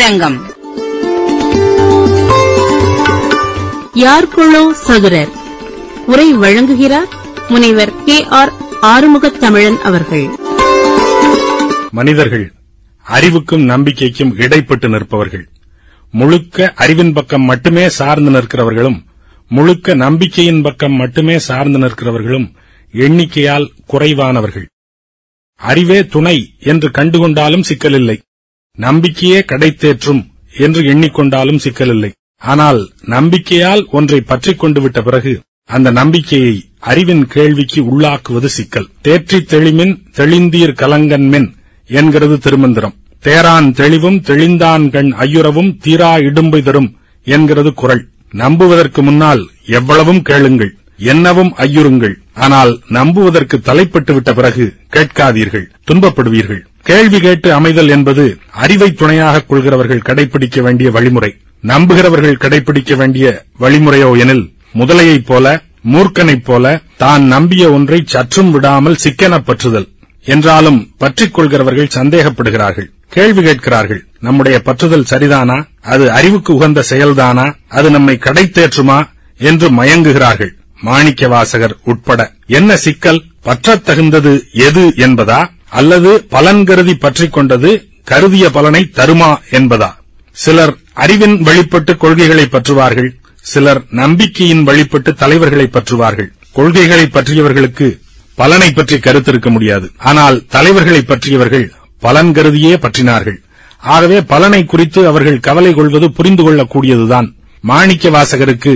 அரங்கம். யார்கொளோ சதுரர் உரை வழங்குகிறார் முனைவர் K.R. ஆறுமுகத்தமிழன் அவர்கள். மனிதர்கள் அறிவுக்கும் நம்பிக்கைக்கும் இடைப்பட்டு நிற்பவர்கள். முழுக்க அறிவின் பக்கம் மட்டுமே சார்ந்து நிற்கிறவர்களும் முழுக்க நம்பிக்கையின் பக்கம் மட்டுமே சார்ந்து நிற்கிறவர்களும் எண்ணிக்கையால் குறைவானவர்கள். அறிவே துணை என்று கண்டுகொண்டாலும் சிக்கலில்லை, நம்பிக்கையே கடைத்தேற்றும் என்று எண்ணிக்கொண்டாலும் சிக்கலில்லை. ஆனால் நம்பிக்கையால் ஒன்றை பற்றிக் கொண்டு விட்ட பிறகு அந்த நம்பிக்கையை அறிவின் கேள்விக்கு உள்ளாக்குவது சிக்கல். தேற்றித் தெளிமின் தெளிந்தீர் கலங்கன்மென் என்கிறது திருமந்திரம். தேரான் தெளிவும் தெளிந்தான் கண் ஐயுறவும் தீரா இடும்பை தரும் என்கிறது குறள். நம்புவதற்கு முன்னால் எவ்வளவும் கேளுங்கள், என்னவும் ஐயுறுங்கள். ஆனால் நம்புவதற்கு தலைப்பட்டு விட்ட பிறகு கேட்காதீர்கள், துன்பப்படுவீர்கள். கேள்வி கேட்டு அமைதல் என்பது அறிவை துணையாக கொள்கிறவர்கள் கடைபிடிக்க வேண்டிய வழிமுறை. நம்புகிறவர்கள் கடைபிடிக்க வேண்டிய வழிமுறையோ எனில் முதலையைப் போல மூர்க்கனைப் போல தான் நம்பிய ஒன்றை சற்றும் விடாமல் சிக்கென பற்றுதல். என்றாலும் பற்றிக் கொள்கிறவர்கள் சந்தேகப்படுகிறார்கள், கேள்வி கேட்கிறார்கள். நம்முடைய பற்றுதல் சரிதானா, அது அறிவுக்கு உகந்த செயல்தானா, அது நம்மை கடைத்தேற்றுமா என்று மயங்குகிறார்கள். மாணிக்கவாசகர் உட்பட. என்ன சிக்கல்? பற்றத் தகுந்தது எது என்பதா, அல்லது பலன் கருதி பற்றிக் கொண்டது கருதிய பலனை தருமா என்பதா? சிலர் அறிவின் வழிபட்டு கொள்கைகளை பற்றுவார்கள், சிலர் நம்பிக்கையின் வழிபட்டு தலைவர்களை பற்றுவார்கள். கொள்கைகளை பற்றியவர்களுக்கு பலனை பற்றி கருத்திருக்க முடியாது. ஆனால் தலைவர்களை பற்றியவர்கள் பலன் கருதியே பற்றினார்கள். ஆகவே பலனை குறித்து அவர்கள் கவலை கொள்வது புரிந்து கொள்ளக்கூடியதுதான். மாணிக்கவாசகருக்கு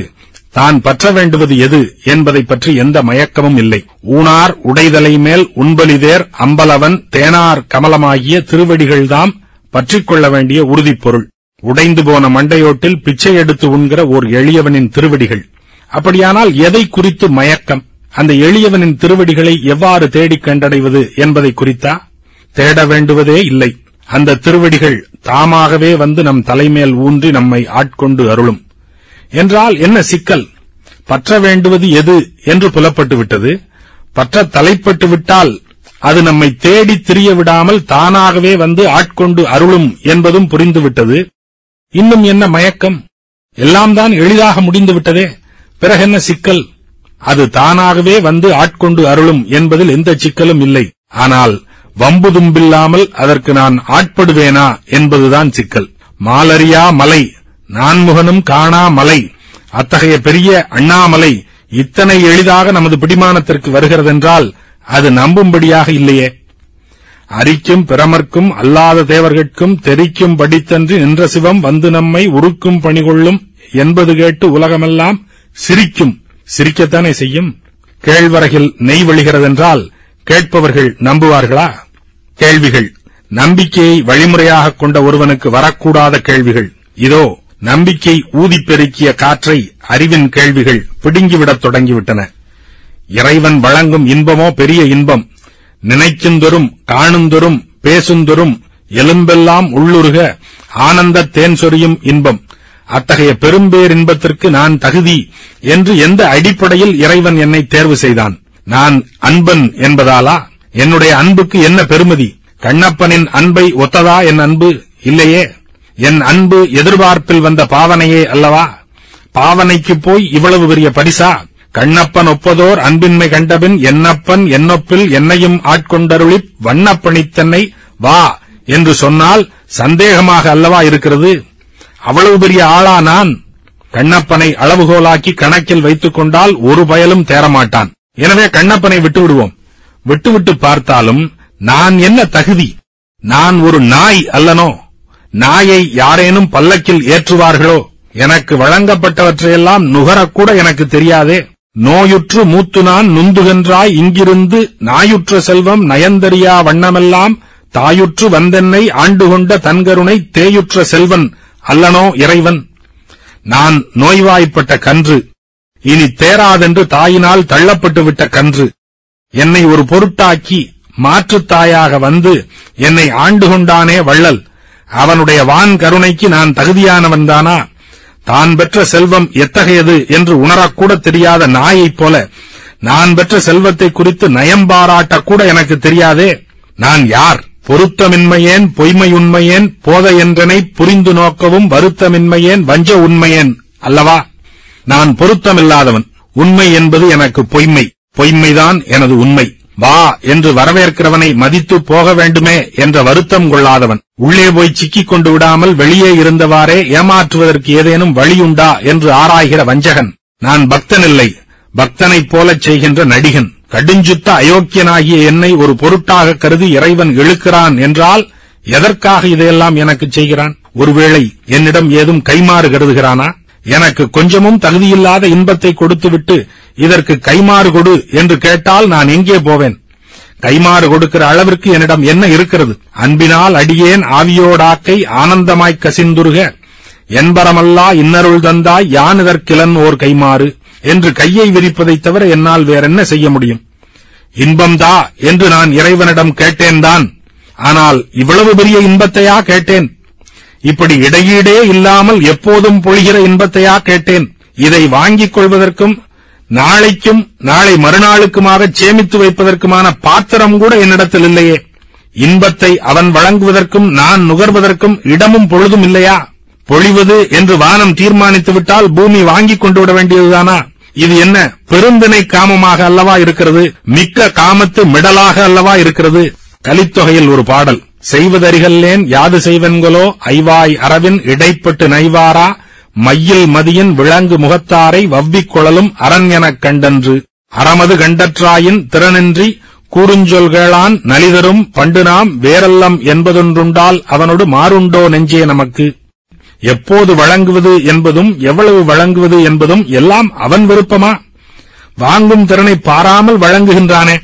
தான் பற்ற வேண்டுவது எது என்பதை பற்றி எந்த மயக்கமும் இல்லை. ஊனார் உடைதலை மேல் உண்பலிதேர் அம்பலவன் தேனார் கமலமாகிய திருவடிகள்தாம் பற்றிக் கொள்ள வேண்டிய உறுதிப்பொருள். உடைந்து போன மண்டையோட்டில் பிச்சை எடுத்து உண்கிற ஓர் எளியவனின் திருவடிகள். அப்படியானால் எதை குறித்து மயக்கம்? அந்த எளியவனின் திருவடிகளை எவ்வாறு தேடிக் கண்டடைவது என்பதை குறித்தா? தேட வேண்டுவதே இல்லை. அந்த திருவடிகள் தாமாகவே வந்து நம் தலைமேல் ஊன்றி நம்மை ஆட்கொண்டு அருளும். என்றால் என்ன சிக்கல்? பற்ற வேண்டுவது எது என்று புலப்பட்டுவிட்டது. பற்ற தலைப்பட்டு விட்டால் அது நம்மை தேடி திரிய விடாமல் தானாகவே வந்து ஆட்கொண்டு அருளும் என்பதும் புரிந்துவிட்டது. இன்னும் என்ன மயக்கம்? எல்லாம் தான் எளிதாக முடிந்துவிட்டதே, பிறகென்ன சிக்கல்? அது தானாகவே வந்து ஆட்கொண்டு அருளும் என்பதில் எந்த சிக்கலும் இல்லை. ஆனால் வம்பு தும்பில்லாமல் அதற்கு நான் ஆட்படுவேனா என்பதுதான் சிக்கல். மாலரியா மலை, நான்முகனும் காணா மலை, அத்தகைய பெரிய அண்ணாமலை இத்தனை எளிதாக நமது பிடிமானத்திற்கு வருகிறதென்றால் அது நம்பும்படியாக இல்லையே. அரிக்கும் பிரமர்க்கும் அல்லாத தேவர்கட்கும் தெரிக்கும் படித்தன்றி நின்ற சிவம் வந்து நம்மை உருக்கும் பணிகொள்ளும் என்பது கேட்டு உலகமெல்லாம் சிரிக்கும். சிரிக்கத்தானே செய்யும். கேழ்வரகில் நெய் வழிகிறதென்றால் கேட்பவர்கள் நம்புவார்களா? கேள்விகள் நம்பிக்கையை வழிமுறையாக கொண்ட ஒருவனுக்கு வரக்கூடாத கேள்விகள். இதோ நம்பிக்கை ஊதிப்பெருக்கிய காற்றை அறிவின் கேள்விகள் பிடுங்கிவிடத் தொடங்கிவிட்டன. இறைவன் வழங்கும் இன்பமோ பெரிய இன்பம். நினைக்குந்தொரும் காணுந்தொரும் பேசுந்தொரும் எலும்பெல்லாம் உள்ளுருக ஆனந்த தேன் சொரியும் இன்பம். அத்தகைய பெரும்பேரின்பத்திற்கு நான் தகுதி என்று எந்த அடிப்படையில் இறைவன் என்னை தேர்வு செய்தான்? நான் அன்பன் என்பதாலா? என்னுடைய அன்புக்கு என்ன பெருமதி? கண்ணப்பனின் அன்பை ஒத்ததா என் அன்பு? இல்லையே. என் அன்பு எதிர்பார்ப்பில் வந்த பாவனையே அல்லவா? பாவனைக்கு போய் இவ்வளவு பெரிய பரிசா? கண்ணப்பன் ஒப்பதோர் அன்பின்மை கண்டபின் என்னப்பன் என்னொப்பில் என்னையும் ஆட்கொண்டருளி வண்ணப்பணித்தன்னை வா என்று சொன்னால் சந்தேகமாக அல்லவா இருக்கிறது? அவ்வளவு பெரிய ஆளா நான்? கண்ணப்பனை அளவுகோலாக்கி கணக்கில் வைத்துக் கொண்டால் ஒரு பயலும் தேரமாட்டான். எனவே கண்ணப்பனை விட்டுவிடுவோம். விட்டுவிட்டு பார்த்தாலும் நான் என்ன தகுதி? நான் ஒரு நாய் அல்லனோ? நாயை யாரேனும் பல்லக்கில் ஏற்றுவார்களோ? எனக்கு வழங்கப்பட்டவற்றையெல்லாம் நுகரக்கூட எனக்கு தெரியாதே. நோயுற்று மூத்து நான் நுந்துகின்றாய் இங்கிருந்து நாயுற்ற செல்வம் நயந்தறியா வண்ணமெல்லாம் தாயுற்று வந்தென்னை ஆண்டுகொண்ட தன்கருணை தேயுற்ற செல்வன் அல்லனோ இறைவன்? நான் நோய்வாய்ப்பட்ட கன்று, இனி தேராதென்று தாயினால் தள்ளப்பட்டுவிட்ட கன்று. என்னை ஒரு பொருட்டாக்கி மாற்றுத் தாயாக வந்து என்னை ஆண்டு கொண்டானே வள்ளல். அவனுடைய வான் கருணைக்கு நான் தகுதியானவன்தானா? தான் பெற்ற செல்வம் எத்தகையது என்று உணரக்கூட தெரியாத நாயைப் போல நான் பெற்ற செல்வத்தை குறித்து நயம் பாராட்டக்கூட எனக்கு தெரியாதே. நான் யார்? பொருத்தமின்மையேன் பொய்மையுண்மையேன் போத என்றனை புரிந்து நோக்கவும் வருத்தமின்மையேன் வஞ்ச உண்மையேன் அல்லவா? நான் பொருத்தமில்லாதவன். உண்மை என்பது எனக்கு பொய்மை, பொய்மைதான் எனது உண்மை. வா என்று வரவேற்கிறவனை மதித்து போக வேண்டுமே என்ற வருத்தம் கொள்ளாதவன். உள்ளே போய் சிக்கிக் கொண்டு விடாமல் வெளியே இருந்தவாறே ஏமாற்றுவதற்கு ஏதேனும் வழியுண்டா என்று ஆராய்கிற வஞ்சகன். நான் பக்தனில்லை, பக்தனைப் போலச் செய்கின்ற நடிகன். கடுஞ்சுத்த அயோக்கியனாகிய என்னை ஒரு பொருட்டாக கருதி இறைவன் இழுக்கிறான் என்றால் எதற்காக இதையெல்லாம் எனக்கு செய்கிறான்? ஒருவேளை என்னிடம் ஏதும் கைமாறு கருதுகிறானா? எனக்கு கொஞ்சமும் தகுதியில்லாத இன்பத்தை கொடுத்துவிட்டு இதற்கு கைமாறு கொடு என்று கேட்டால் நான் எங்கே போவேன்? கைமாறு கொடுக்கிற அளவிற்கு என்னிடம் என்ன இருக்கிறது? அன்பினால் அடியேன் ஆவியோடாக்கை ஆனந்தமாய்க் கசிந்துருக என்பரமல்லா இன்னருள் தந்தாய் யான் இதற்கிலன் ஓர் கைமாறு என்று கையை விரிப்பதைத் தவிர என்னால் வேறென்ன செய்ய முடியும்? இன்பம்தா என்று நான் இறைவனிடம் கேட்டேன்தான். ஆனால் இவ்வளவு பெரிய இன்பத்தையா கேட்டேன்? இப்படி இடையீடே இல்லாமல் எப்போதும் பொழிகிற இன்பத்தையா கேட்டேன்? இதை வாங்கிக் கொள்வதற்கும் நாளைக்கும் நாளை மறுநாளுக்குமாக சேமித்து வைப்பதற்குமான பாத்திரம் கூட என்னிடத்தில் இல்லையே. இன்பத்தை அவன் வழங்குவதற்கும் நான் நுகர்வதற்கும் இடமும் பொழுதும் இல்லையா? பொழிவது என்று வானம் தீர்மானித்து விட்டால் பூமி வாங்கிக் கொண்டு விட வேண்டியதுதானா? இது என்ன பெருந்திணை காமமாக அல்லவா இருக்கிறது? மிக்க காமத்து மிடலாக அல்லவா இருக்கிறது? கலித்தொகையில் ஒரு பாடல். செய்வதறிகல்லேன் யாது செய்வன்களோ ஐவாய் அரவின் இடைப்பட்டு நைவாரா மையில் மதியின் விளங்கு முகத்தாரை வவ்விக் கொழலும் அரண் எனக் கண்டன்று அறமது கண்டற்றாயின் திறனின்றி கூறுஞ்சொல்களான் நலிதரும் பண்டு நாம் வேறல்லம் என்பதொன்றுண்டால் அவனோடு மாறுண்டோ நெஞ்சே நமக்கு. எப்போது வழங்குவது என்பதும் எவ்வளவு வழங்குவது என்பதும் எல்லாம் அவன் விருப்பமா? வாங்கும் திறனை பாராமல் வழங்குகின்றானே,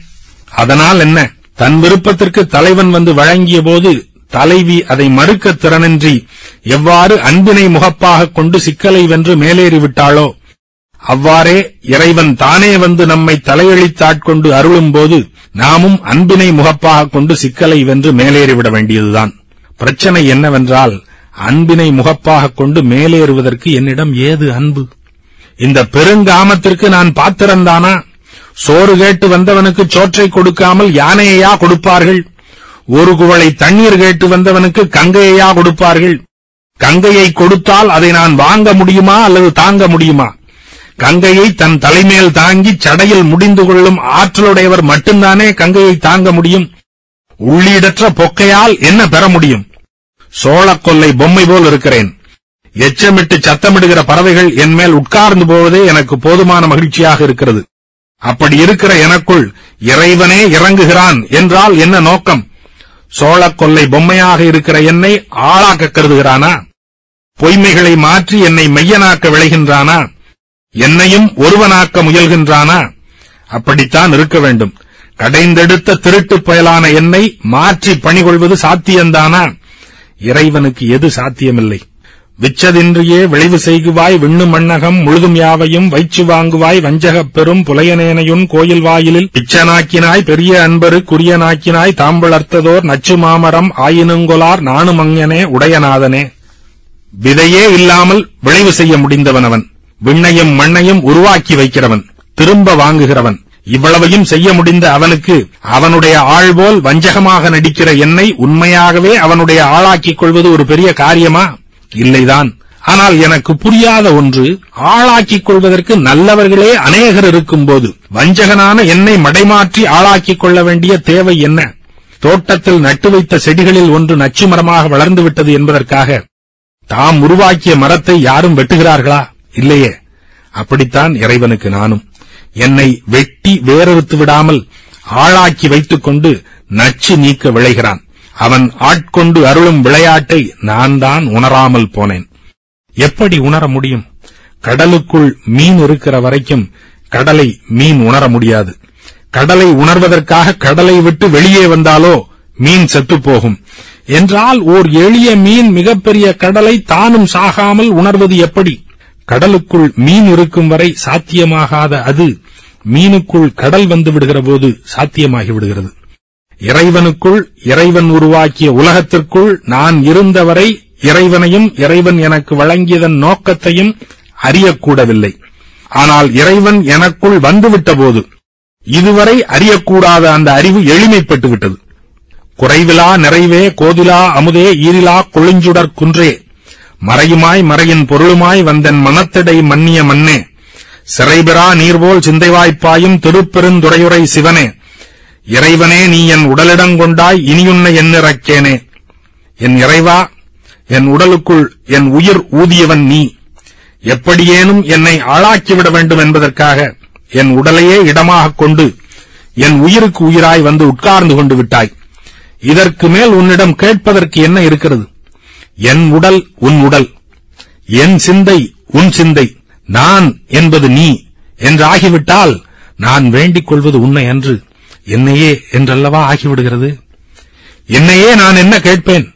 அதனால் என்ன? தன் விருப்பத்திற்கு தலைவன் வந்து வழங்கிய போது தலைவி அதை மறுக்க திறனின்றி எவ்வாறு அன்பினை முகப்பாகக் கொண்டு சிக்கலை வென்று மேலேறிவிட்டாளோ அவ்வாறே இறைவன் தானே வந்து நம்மை தலையெழித்தாட்கொண்டு அருளும்போது நாமும் அன்பினை முகப்பாகக் கொண்டு சிக்கலை வென்று மேலேறிவிட வேண்டியதுதான். பிரச்சனை என்னவென்றால், அன்பினை முகப்பாகக் கொண்டு மேலேறுவதற்கு என்னிடம் ஏது அன்பு? இந்த பெருங்காமத்திற்கு நான் பாத்திரந்தானா? சோறு கேட்டு வந்தவனுக்கு சோற்றை கொடுக்காமல் யானையையா கொடுப்பார்கள்? ஒரு குவளை தண்ணீர் கேட்டு வந்தவனுக்கு கங்கையையா கொடுப்பார்கள்? கங்கையை கொடுத்தால் அதை நான் வாங்க முடியுமா அல்லது தாங்க முடியுமா? கங்கையை தன் தலைமேல் தாங்கி சடையில் முடிந்து கொள்ளும் ஆற்றலுடையவர் மட்டும்தானே கங்கையை தாங்க முடியும். உள்ளீடற்ற பொக்கையால் என்ன பெற முடியும்? சோளக்கொல்லை பொம்மை போல் இருக்கிறேன். எச்சமிட்டு சத்தமிடுகிற பறவைகள் என் மேல் உட்கார்ந்து போவதே எனக்கு போதுமான மகிழ்ச்சியாக இருக்கிறது. அப்படி இருக்கிற எனக்குள் இறைவனே இறங்குகிறான் என்றால் என்ன நோக்கம்? சோளக்கொல்லை பொம்மையாக இருக்கிற என்னை ஆளாக்க கருதுகிறானா? பொய்மைகளை மாற்றி என்னை மெய்யனாக்க விளைகின்றானா? என்னையும் ஒருவனாக்க முயல்கின்றானா? அப்படித்தான் இருக்க வேண்டும். கடைந்தெடுத்த திருட்டுப் பயலான என்னை மாற்றி பணிகொள்வது சாத்தியந்தானா? இறைவனுக்கு எது சாத்தியமில்லை? விச்சதின்றியே விளைவு செய்குவாய் விண்ணு மண்ணகம் முழுதும் யாவையும் வைச்சு வாங்குவாய் வஞ்சகப் பெரும் புலையனேனையுன் கோயில் வாயிலில் பிச்சனாக்கினாய் பெரிய அன்பரு குறியனாக்கினாய் தாம் வளர்த்ததோர் நச்சு மாமரம் ஆயினுங்கொலார் நானுமங்கனே உடையநாதனே. விதையே இல்லாமல் விளைவு செய்ய முடிந்தவன் அவன். விண்ணையும் மண்ணையும் உருவாக்கி வைக்கிறவன், திரும்ப வாங்குகிறவன். இவ்வளவையும் செய்ய முடிந்த அவனுக்கு அவனுடைய ஆள் போல் வஞ்சகமாக நடிக்கிற என்னை உண்மையாகவே அவனுடைய ஆளாக்கிக் கொள்வது ஒரு பெரிய காரியமா? இல்லைதான். ஆனால் எனக்கு புரியாத ஒன்று, ஆளாக்கிக் கொள்வதற்கு நல்லவர்களே அநேகர் இருக்கும்போது வஞ்சகனான என்னை மடைமாற்றி ஆளாக்கிக் கொள்ள வேண்டிய தேவை என்ன? தோட்டத்தில் நட்டு வைத்த செடிகளில் ஒன்று நச்சு மரமாக வளர்ந்துவிட்டது என்பதற்காக தாம் உருவாக்கிய மரத்தை யாரும் வெட்டுகிறார்களா? இல்லையே. அப்படித்தான் இறைவனுக்கு நானும். என்னை வெட்டி வேறறுத்து விடாமல் ஆளாக்கி வைத்துக் கொண்டு நச்சு நீக்க விளைகிறான். அவன் ஆட்கொண்டு அருளும் விளையாட்டை நான் தான் உணராமல் போனேன். எப்படி உணர முடியும்? கடலுக்குள் மீன் இருக்கிற வரைக்கும் கடலை மீன் உணர முடியாது. கடலை உணர்வதற்காக கடலை விட்டு வெளியே வந்தாலோ மீன் செத்துப் போகும். என்றால் ஓர் எளிய மீன் மிகப்பெரிய கடலை தானும் சாகாமல் உணர்வது எப்படி? கடலுக்குள் மீன் இருக்கும் வரை சாத்தியமாகாத அது மீனுக்குள் கடல் வந்து விடுகிற போது சாத்தியமாகி விடுகிறது. இறைவனுக்குள், இறைவன் உருவாக்கிய உலகத்திற்குள் நான் இருந்தவரை இறைவனையும் இறைவன் எனக்கு வழங்கியதன் நோக்கத்தையும் அறியக்கூடவில்லை. ஆனால் இறைவன் எனக்குள் வந்துவிட்ட போது இதுவரை அறியக்கூடாத அந்த அறிவு எளிமைப்பட்டு விட்டது. குறைவிலா நிறைவே கோதிலா அமுதே ஈரிலா கொழுஞ்சுடர் குன்றே மறையுமாய் மறையின் பொருளுமாய் வந்தன் மனத்திடை மன்னிய மண்ணே சிறைபெறா நீர்போல் சிந்தைவாய்ப்பாயும் திருப்பெருந்துறையுரை சிவனே இறைவனே நீ என் உடலிடங்கொண்டாய் இனியுன்னை எண்ணிறக்கேனே. என் இறைவா, என் உடலுக்குள் என் உயிர் ஊதியவன் நீ. எப்படியேனும் என்னை ஆளாக்கிவிட வேண்டும் என்பதற்காக என் உடலையே இடமாகக் கொண்டு என் உயிருக்கு உயிராய் வந்து உட்கார்ந்து கொண்டு விட்டாய். இதற்கு மேல் உன்னிடம் கேட்பதற்கு என்ன இருக்கிறது? என் உடல் உன் உடல், என் சிந்தை உன் சிந்தை, நான் என்பது நீ என்றாகிவிட்டால் நான் வேண்டிக் கொள்வது உன்னை அன்று என்னையே என்றல்லவா ஆகிவிடுகிறது. என்னையே நான் என்ன கேட்பேன்?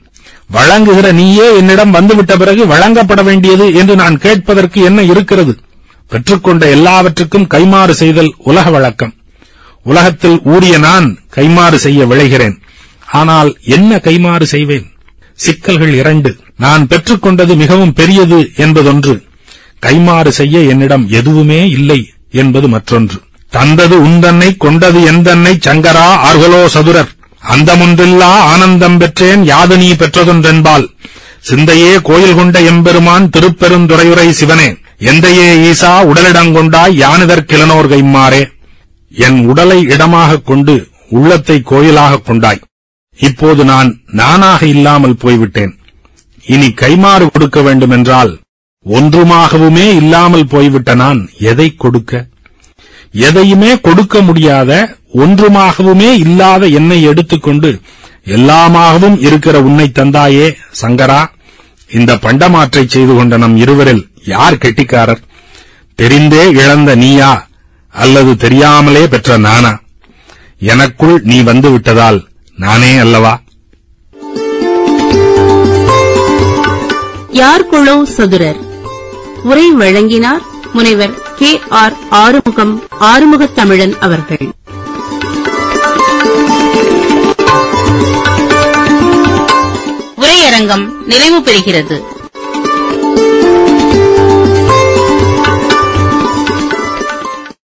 வழங்குகிற நீயே என்னிடம் வந்துவிட்ட பிறகு வழங்கப்பட வேண்டியது என்று நான் கேட்பதற்கு என்ன இருக்கிறது? பெற்றுக்கொண்ட எல்லாவற்றுக்கும் கைமாறு செய்தல் உலக வழக்கம். உலகத்தில் ஊறிய நான் கைமாறு செய்ய விளைகிறேன். ஆனால் என்ன கைமாறு செய்வேன்? சிக்கல்கள் இரண்டு. நான் பெற்றுக்கொண்டது மிகவும் பெரியது என்பதொன்று, கைமாறு செய்ய என்னிடம் எதுவுமே இல்லை என்பது மற்றொன்று. தந்தது உந்தன்னை கொண்டது எந்தன்னை சங்கரா ஆர்களோ சதுரர் அந்தமொன்றில்லா ஆனந்தம் பெற்றேன் யாது நீ பெற்றதொன்றென்பால் சிந்தையே கோயில் கொண்ட எம்பெருமான் திருப்பெருந்துறையுரை சிவனே எந்தையே ஈசா உடலிடங்கொண்டாய் யானிதற்கிழனோர் கைமாறே. என் உடலை இடமாகக் கொண்டு உள்ளத்தை கோயிலாகக் கொண்டாய். இப்போது நான் நானாக இல்லாமல் போய்விட்டேன். இனி கைமாறு கொடுக்க வேண்டுமென்றால் ஒன்றுமாகவுமே இல்லாமல் போய்விட்ட நான் எதை கொடுக்க? எதையுமே கொடுக்க முடியாத, ஒன்றுமாகவுமே இல்லாத என்னை எடுத்துக்கொண்டு எல்லாமாகவும் இருக்கிற உன்னை தந்தாயே சங்கரா. இந்த பண்டமாற்றை செய்து கொண்ட நம் இருவரில் யார் கெட்டிக்காரர்? தெரிந்தே இழந்த நீயா அல்லது தெரியாமலே பெற்ற நானா? எனக்குள் நீ வந்து விட்டதால் நானே அல்லவா? யார்கொளோ சதுரர். உரை வழங்கினார் முனைவர் KR ஆறுமுகத்தமிழன் அவர்கள். உரையரங்கம் நிறைவு பெறுகிறது.